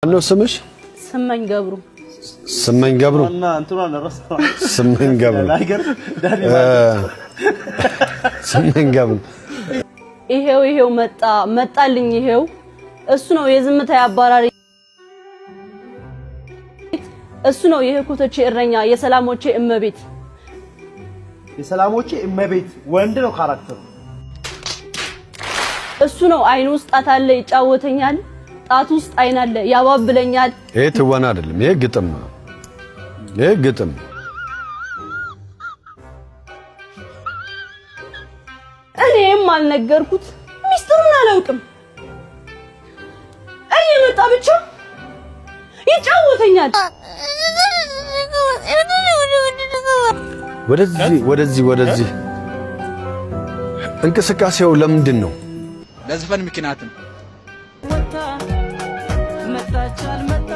ነው ስምሽ? ስመኝ ገብሩ። ስመኝ ገብሩ እና እንትኑ አነረስተው ስመኝ ገብሩ ላይገር ዳኒ ስመኝ ገብሩ ይሄው መጣልኝ ይሄው እሱ ነው የዝምታ ያባራሪ እሱ ነው የህኩቶቼ እረኛ የሰላሞቼ እመቤት ወንድ ነው ካራክተሩ እሱ ነው አይኑ ውስጥ ጣት አለ ይጫወተኛል ጣት ውስጥ አይን አለ ያባብለኛል ይሄ ትወና አይደለም ይሄ ግጥም ነው ይሄ ግጥም እኔም አልነገርኩት ሚስጥሩን አላውቅም እኔ መጣ ብቻ ይጫወተኛል ወደዚህ እንቅስቃሴው ለምንድን ነው ለዝፈን ምክንያት ነው መጣ